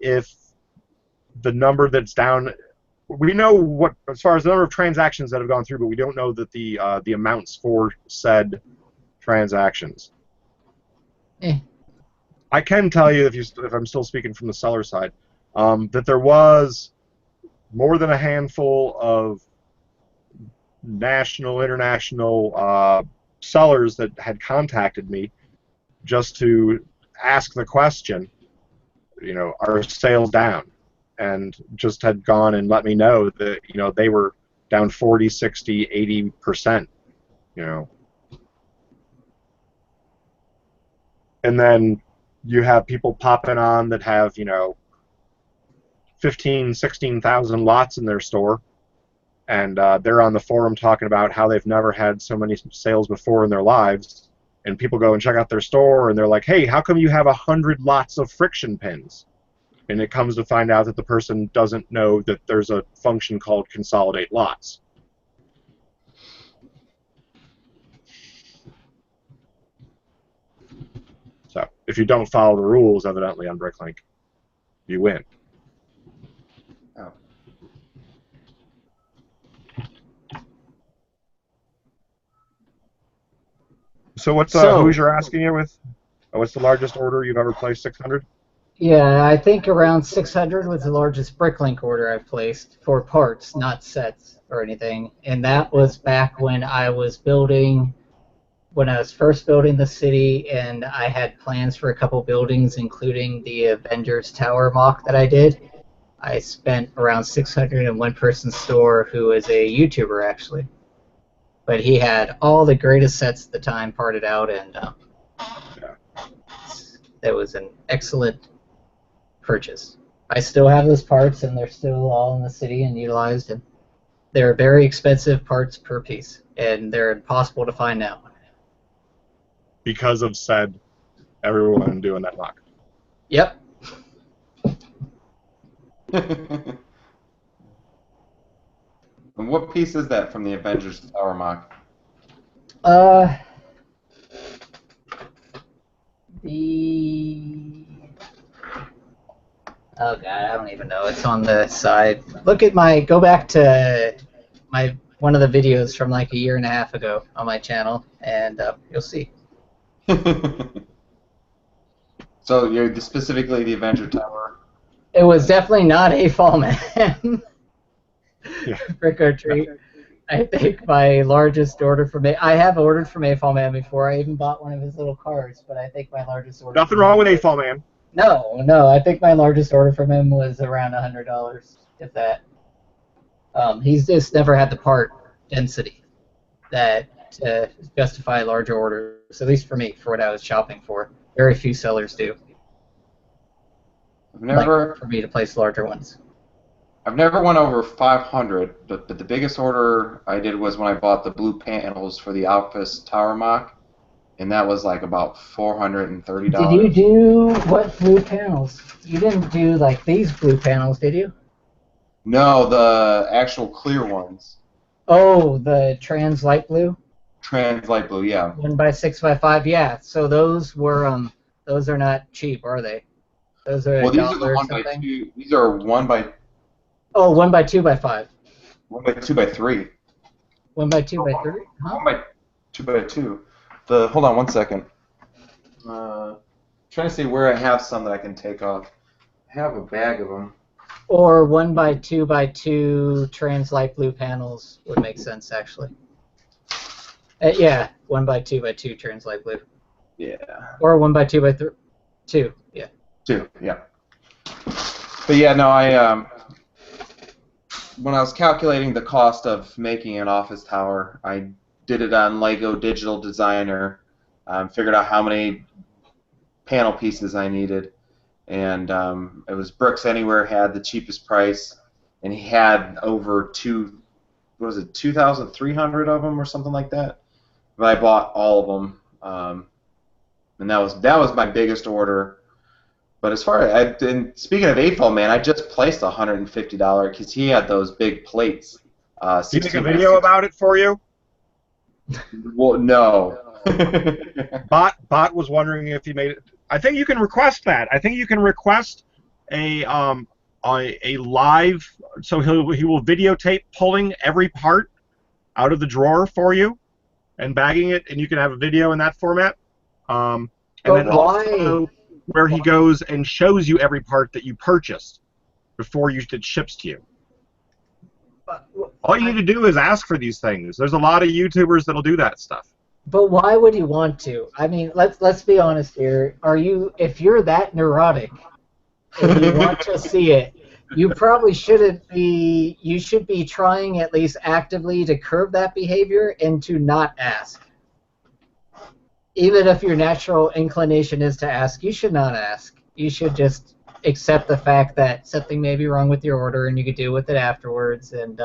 if the number that's down. We know what as far as the number of transactions that have gone through, but we don't know that the amounts for said transactions. I can tell you, if I'm still speaking from the seller side, that there was more than a handful of national, international sellers that had contacted me just to ask the question, are sales down? And just had gone and let me know that, they were down 40, 60, 80%, And then you have people popping on that have, 15, 16,000 lots in their store, and they're on the forum talking about how they've never had so many sales before in their lives, and people go and check out their store, and they're like, hey, how come you have 100 lots of friction pins? And it comes to find out that the person doesn't know that there's a function called consolidate lots. So if you don't follow the rules, evidently, on BrickLink, you win. Oh. So who's you're asking you with? What's the largest order you've ever placed? 600? Yeah, I think around 600 was the largest BrickLink order I've placed for parts, not sets or anything. And that was back when I was first building the city, and I had plans for a couple buildings, including the Avengers Tower mock that I did. I spent around 600 in one person's store who is a YouTuber, actually. But he had all the greatest sets at the time parted out, and it was an excellent purchase. I still have those parts, and they're still all in the city and utilized, and they're very expensive parts per piece, and they're impossible to find now. Because of said everyone doing that mock. Yep. And what piece is that from the Avengers Tower mock? Oh god, I don't even know. It's on the side. Go back to one of the videos from like a year and a half ago on my channel, and you'll see. So you're specifically the Avenger Tower? It was definitely not AFOL, man. Yeah. Trick or treat. I think my largest order from I have ordered from AFOL Man before. I even bought one of his little cards, but I think my largest order. Nothing wrong with AFOL Man. No. I think my largest order from him was around $100, if that. He's just never had the part density that justify larger orders, at least for me, for what I was shopping for. Very few sellers do. For me to place larger ones. I've never went over 500, but the biggest order I did was when I bought the blue panels for the Office Tower mock, and that was like about $430. Did you do what blue panels? You didn't do like these blue panels, did you? No, the actual clear ones. Oh, the trans light blue? Trans light blue, yeah. 1x6x5, yeah. So those are not cheap, are they? Those are these are the 1x2. These are 1x. Oh, 1x2x5. 1x2x3. 1x2x3? Huh? 1x2x2. Hold on 1 second. Trying to see where I have some that I can take off. I have a bag of them. Or 1x2x2 trans light blue panels would make sense, actually. Yeah, 1x2x2 trans light blue. Yeah. Or 1x2x2. Yeah. 2. Yeah. But yeah, no, when I was calculating the cost of making an office tower, I did it on Lego Digital Designer, figured out how many panel pieces I needed, and it was Bricks Anywhere had the cheapest price, and he had over 2,300 of them or something like that. But I bought all of them, and that was my biggest order. But as far as speaking of AFOL, man, I just placed $150 because he had those big plates Do you make a video about it for you? Well, no. Bot was wondering if he made it. I think you can request that. I think you can request a live. So he will videotape pulling every part out of the drawer for you and bagging it, and you can have a video in that format. And then also where he goes and shows you every part that you purchased before it ships to you. All you need to do is ask for these things. There's a lot of YouTubers that'll do that stuff. But why would you want to? I mean, let's be honest here. If you're that neurotic and you want to see it, you probably shouldn't be. You should be trying at least actively to curb that behavior and to not ask. Even if your natural inclination is to ask, you should not ask. You should just accept the fact that something may be wrong with your order and you could deal with it afterwards, and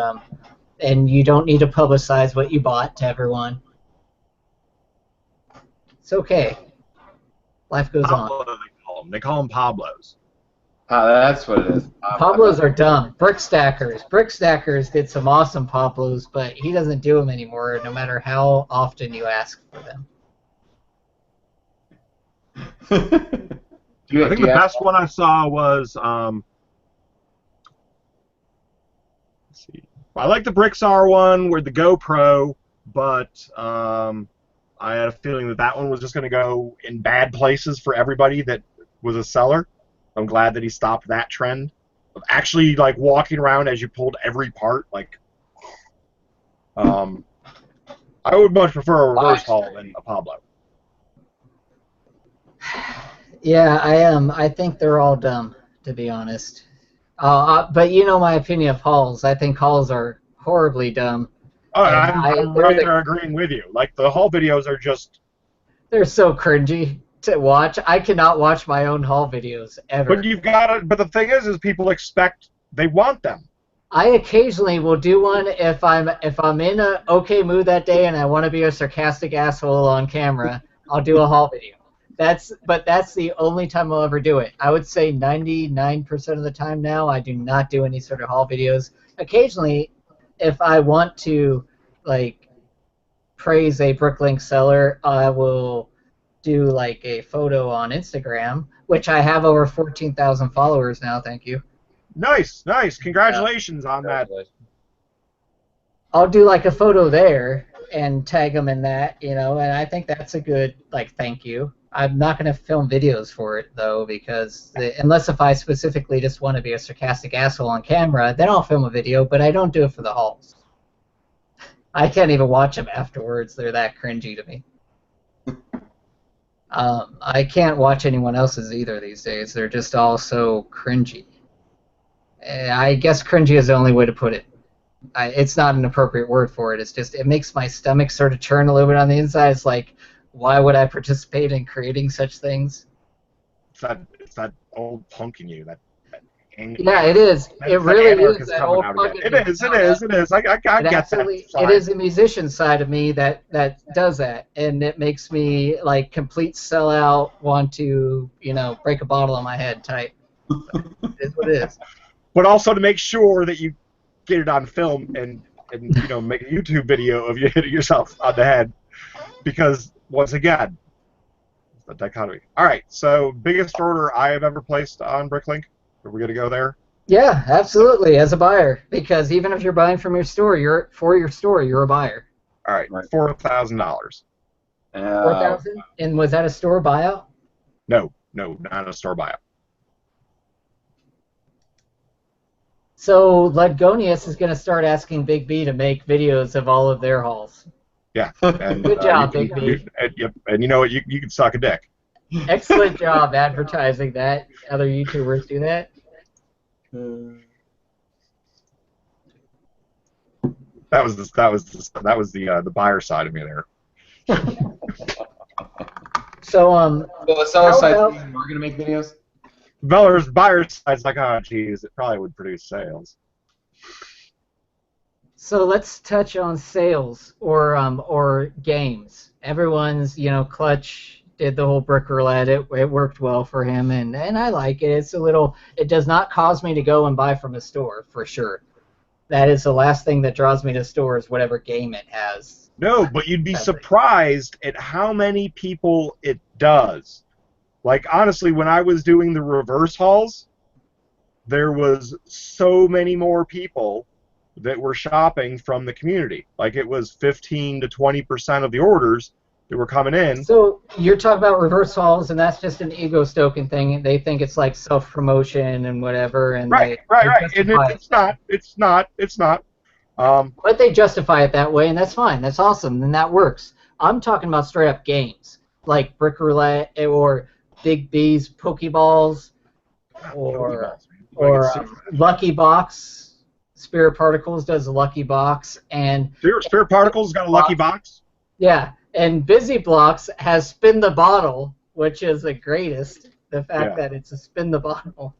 you don't need to publicize what you bought to everyone. It's okay. Life goes on. They call them Pablos. That's what it is. Pablos are dumb. Brickstackers did some awesome Pablos, but he doesn't do them anymore, no matter how often you ask for them. I think the best one I saw was, let's see. I like the BrickStar one with the GoPro, but I had a feeling that one was just going to go in bad places for everybody that was a seller. I'm glad that he stopped that trend of actually like walking around as you pulled every part. Like, I would much prefer a reverse haul than a Pablo. Yeah, I think they're all dumb, to be honest. But you know my opinion of hauls. I think hauls are horribly dumb. Oh, I'm right there agreeing with you. Like, the haul videos are just... They're so cringy to watch. I cannot watch my own haul videos, ever. But you've got to... But the thing is people expect... They want them. I occasionally will do one if I'm in a okay mood that day and I want to be a sarcastic asshole on camera. I'll do a haul video. But that's the only time I'll ever do it. I would say 99% of the time now I do not do any sort of haul videos. Occasionally, if I want to like praise a BrickLink seller, I will do like a photo on Instagram, which I have over 14,000 followers now. Thank you. Nice. Congratulations on that. I'll do like a photo there and tag them in that, and I think that's a good like thank you. I'm not going to film videos for it, though, because unless if I specifically just want to be a sarcastic asshole on camera, then I'll film a video, but I don't do it for the hauls. I can't even watch them afterwards. They're that cringy to me. I can't watch anyone else's either these days. They're just all so cringy. I guess cringy is the only way to put it. It's not an appropriate word for it. It's just, it makes my stomach sort of churn a little bit on the inside. It's like, why would I participate in creating such things? It's that old punk in you. That yeah, it is. It really is that old punk. It is. I get that. It is a musician side of me that does that, and it makes me like complete sellout, want to break a bottle on my head type. So, it is what it is. But also to make sure that you get it on film and make a YouTube video of you hitting yourself on the head, because once again, the dichotomy. All right, so biggest order I have ever placed on BrickLink. Are we gonna go there? Yeah, absolutely. As a buyer, because even if you're buying from your store, you're a buyer. All right, $4,000. 4,000, and was that a store buyout? No, not a store buyout. So Ledgonius is going to start asking Big B to make videos of all of their hauls. Yeah. And, good job, Big B. And you know what? You can suck a dick. Excellent job advertising that. Other YouTubers do that. That was the buyer side of me there. So the seller side, we're gonna make videos. Buyer side's like, oh geez, it probably would produce sales. So let's touch on sales or games. Everyone's Clutch did the whole brick roulette. It worked well for him, and I like it. It does not cause me to go and buy from a store for sure. that is the last thing that draws me to stores, whatever game it has. No, but you'd be surprised at how many people it does. Like, honestly, when I was doing the reverse hauls, there was so many more people that were shopping from the community. Like, it was 15 to 20% of the orders that were coming in. So you're talking about reverse hauls, and that's just an ego stoking thing. They think it's like self-promotion and whatever. And right. And it's not. But they justify it that way, and that's fine. That's awesome, and that works. I'm talking about straight-up games, like Brick Roulette or Big B's Pokeballs, or Lucky Box. Spirit Particles does a Lucky Box, and Spirit Particles got a Lucky Box. Yeah, and Busy Blocks has Spin the Bottle, which is the greatest. The fact that it's a Spin the Bottle.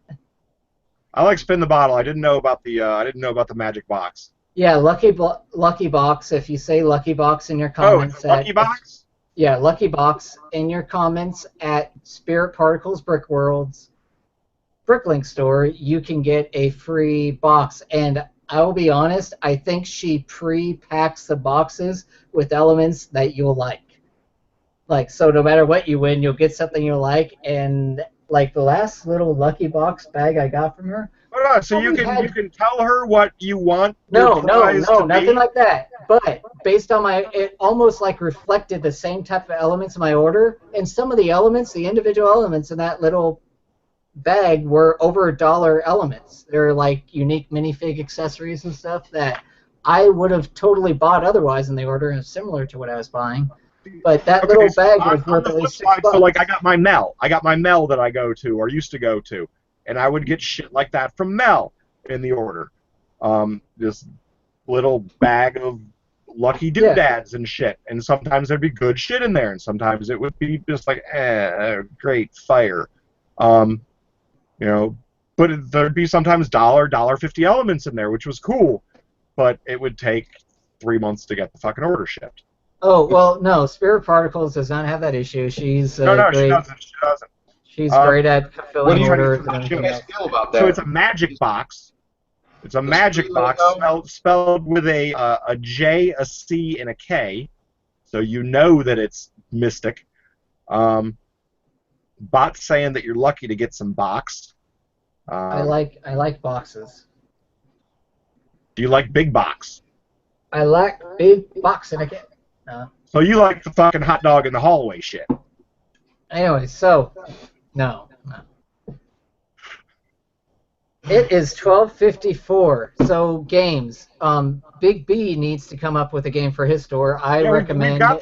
I like Spin the Bottle. I didn't know about the Magic Box. Yeah, Lucky Box. If you say Lucky Box in your comments, Lucky Box. Yeah, Lucky Box in your comments at Spirit Particles Brickworld's BrickLink Store, you can get a free box. And I will be honest, I think she pre-packs the boxes with elements that you'll like. So no matter what you win, you'll get something you'll like. And like the last little Lucky Box bag I got from her. So you can tell her what you want. No, nothing like that. But based on it almost like reflected the same type of elements in my order. And some of the elements, the individual elements in that little bag were over $1 elements. They're like unique minifig accessories and stuff that I would have totally bought otherwise in the order, and similar to what I was buying. But that little bag was worth at least $6. So like I got my Mel that I go to or used to go to, and I would get shit like that from Mel in the order. This little bag of Lucky Doodads and shit, and sometimes there'd be good shit in there, and sometimes it would be just like, great fire. But there'd be sometimes $1.50 elements in there, which was cool, but it would take 3 months to get the fucking order shipped. Oh, well, no, Spirit Particles does not have that issue. She's she doesn't. She's great at fulfilling orders. What do you guys feel about that? So it's a magic box. It's a magic box spelled with a J, a C, and a K, so you know that it's mystic. Bot's saying that you're lucky to get some box. I like boxes. Do you like big box? I like big box, and I get. So you like the fucking hot dog in the hallway shit? Anyway, so no. It is 12:54. So games. Big B needs to come up with a game for his store. I recommend. We've got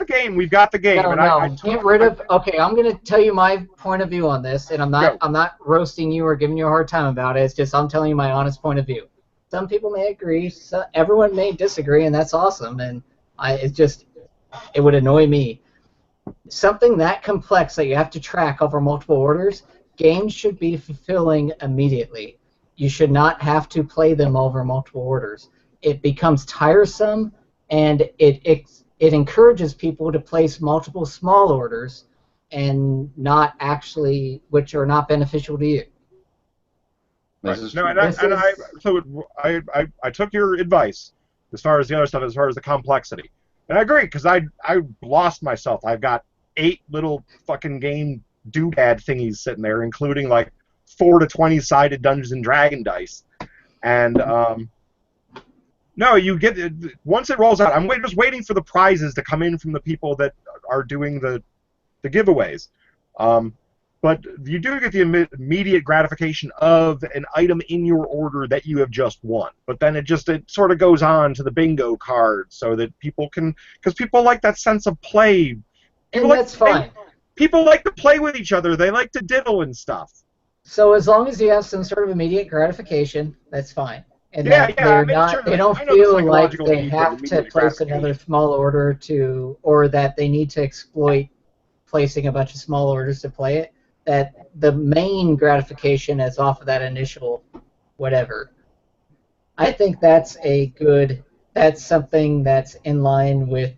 the game. No, get rid of. Okay, I'm gonna tell you my point of view on this, and I'm not roasting you or giving you a hard time about it. It's just I'm telling you my honest point of view. Some people may agree. Everyone may disagree, and that's awesome. And it would annoy me. Something that complex that you have to track over multiple orders, games should be fulfilling immediately. You should not have to play them over multiple orders. It becomes tiresome, and it encourages people to place multiple small orders and which are not beneficial to you. Right. I took your advice as far as the other stuff, as far as the complexity. And I agree, because I lost myself. I've got 8 little fucking game doodad thingies sitting there, including like 4 to 20-sided Dungeons and Dragon dice. And no, you get it once it rolls out. I'm just waiting for the prizes to come in from the people that are doing the giveaways. But you do get the immediate gratification of an item in your order that you have just won. But then it sort of goes on to the bingo card, so that people can, because people like that sense of play. And that's fine. People like to play with each other. They like to diddle and stuff. So as long as you have some sort of immediate gratification, that's fine. And they don't feel like they have to place another small order or that they need to exploit placing a bunch of small orders to play it. That the main gratification is off of that initial whatever. I think that's something that's in line with,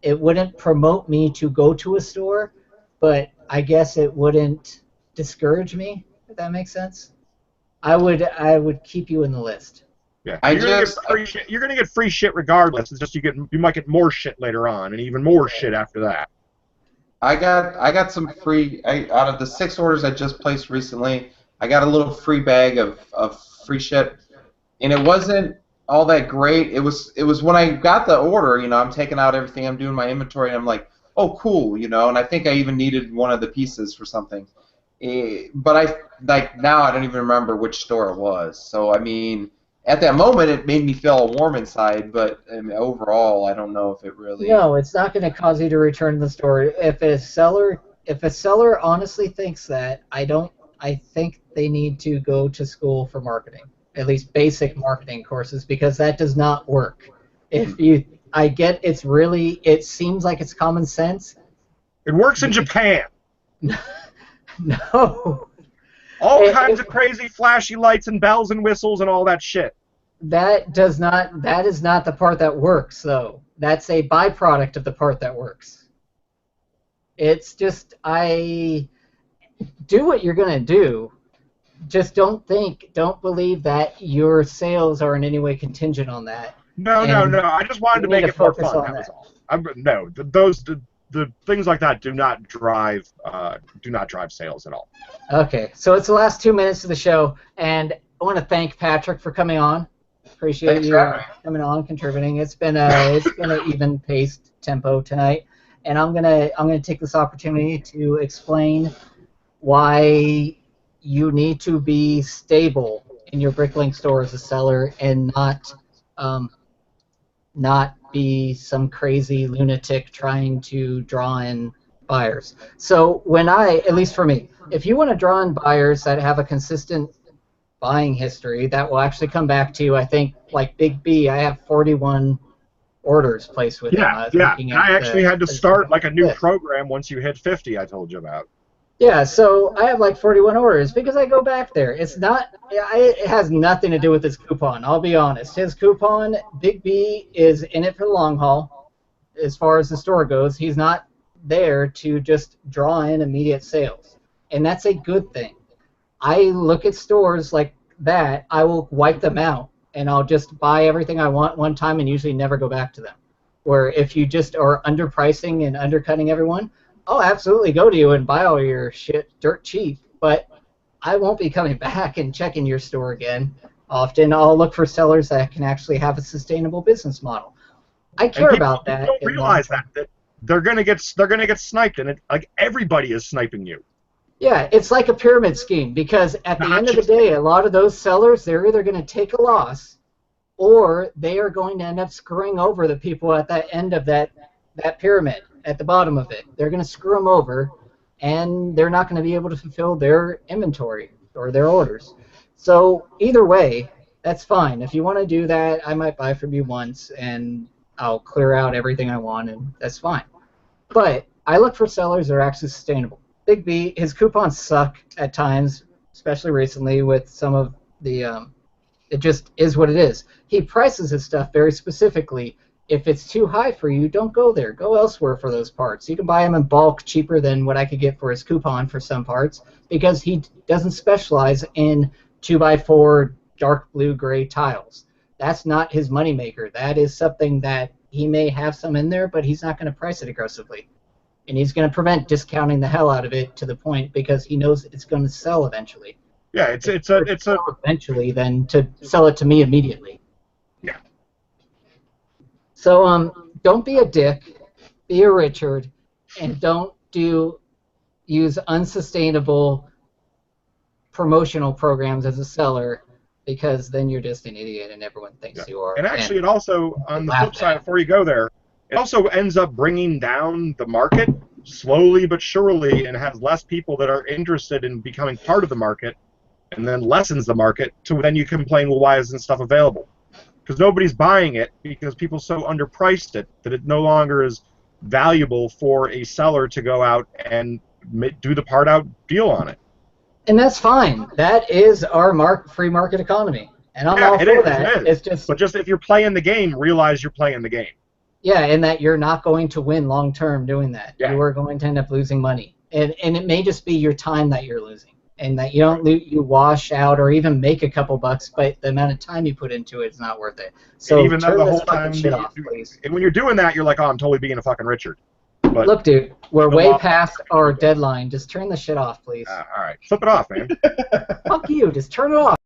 it wouldn't promote me to go to a store, but I guess it wouldn't discourage me, if that makes sense. I would keep you in the list. Yeah, I you're gonna just get free shit. You're gonna get free shit regardless. It's just you might get more shit later on, and even more shit after that. I got some free out of the 6 orders I just placed recently. I got a little free bag of free shit, and it wasn't all that great. It was when I got the order. I'm taking out everything. I'm doing my inventory, and I'm like, oh, cool. And I think I even needed one of the pieces for something. But now I don't even remember which store it was. So I mean, at that moment it made me feel warm inside, but I mean, overall I don't know if it really. No, it's not going to cause you to return to the store. If a seller honestly thinks that, I think they need to go to school for marketing, at least basic marketing courses, because that does not work. I get it seems like it's common sense. It works in Japan. No. All kinds of crazy flashy lights and bells and whistles and all that shit. That is not the part that works, though. That's a byproduct of the part that works. It's just, do what you're going to do. Just don't believe that your sales are in any way contingent on that. No. I just wanted to make it more fun. That was all. The things like that do not drive sales at all. Okay, so it's the last 2 minutes of the show, and I want to thank Patrick for coming on. Appreciate you coming on, contributing. It's been an even-paced tempo tonight, and I'm gonna take this opportunity to explain why you need to be stable in your BrickLink store as a seller and not be some crazy lunatic trying to draw in buyers. So at least for me, if you want to draw in buyers that have a consistent buying history that will actually come back to you, I think, like Big B, I have 41 orders placed with him. I actually had to start like a new program once you hit 50, I told you about. Yeah, so I have like 41 orders because I go back there. It has nothing to do with his coupon, I'll be honest. His coupon, Big B, is in it for the long haul as far as the store goes. He's not there to just draw in immediate sales, and that's a good thing. I look at stores like that, I will wipe them out, and I'll just buy everything I want one time and usually never go back to them. Where if you just are underpricing and undercutting everyone, I'll absolutely go to you and buy all your shit dirt cheap, but I won't be coming back and checking your store again often. I'll look for sellers that can actually have a sustainable business model. I care about that. Don't realize that they're gonna get sniped, and like everybody is sniping you. Yeah, it's like a pyramid scheme, because at the end of the day, a lot of those sellers, they're either going to take a loss or they are going to end up screwing over the people at that end of that pyramid, at the bottom of it. They're going to screw them over, and they're not going to be able to fulfill their inventory or their orders. So either way, that's fine. If you want to do that, I might buy from you once, and I'll clear out everything I want, and that's fine. But I look for sellers that are actually sustainable. Big B, his coupons suck at times, especially recently with some of the, it just is what it is. He prices his stuff very specifically. If it's too high for you, don't go there. Go elsewhere for those parts. You can buy them in bulk cheaper than what I could get for his coupon for some parts, because he doesn't specialize in 2x4 dark blue gray tiles. That's not his moneymaker. That is something that he may have some in there, but he's not going to price it aggressively. And he's going to prevent discounting the hell out of it to the point because he knows it's going to sell eventually. Yeah, it's eventually than to sell it to me immediately. Yeah. So don't be a dick, be a Richard, and don't use unsustainable promotional programs as a seller, because then you're just an idiot and everyone thinks you are. And actually, it also, on the flip side, before you go there, it also ends up bringing down the market slowly but surely, and has less people that are interested in becoming part of the market, and then lessens the market to then you complain, well, why isn't stuff available? Because nobody's buying it because people so underpriced it that it no longer is valuable for a seller to go out and do the part out deal on it. And that's fine. That is our free market economy, and I'm all for that. It's just, but just if you're playing the game, realize you're playing the game. Yeah, and that you're not going to win long term doing that. Yeah. You are going to end up losing money, and it may just be your time that you're losing. and that you don't you wash out or even make a couple bucks, but the amount of time you put into it is not worth it. So even though turn the this whole fucking time shit off, please. and when you're doing that, you're like, oh, I'm totally being a fucking Richard. But Look, dude, we're the way law- past our deadline. Just turn the shit off, please. all right, flip it off, man. Fuck you. Just turn it off.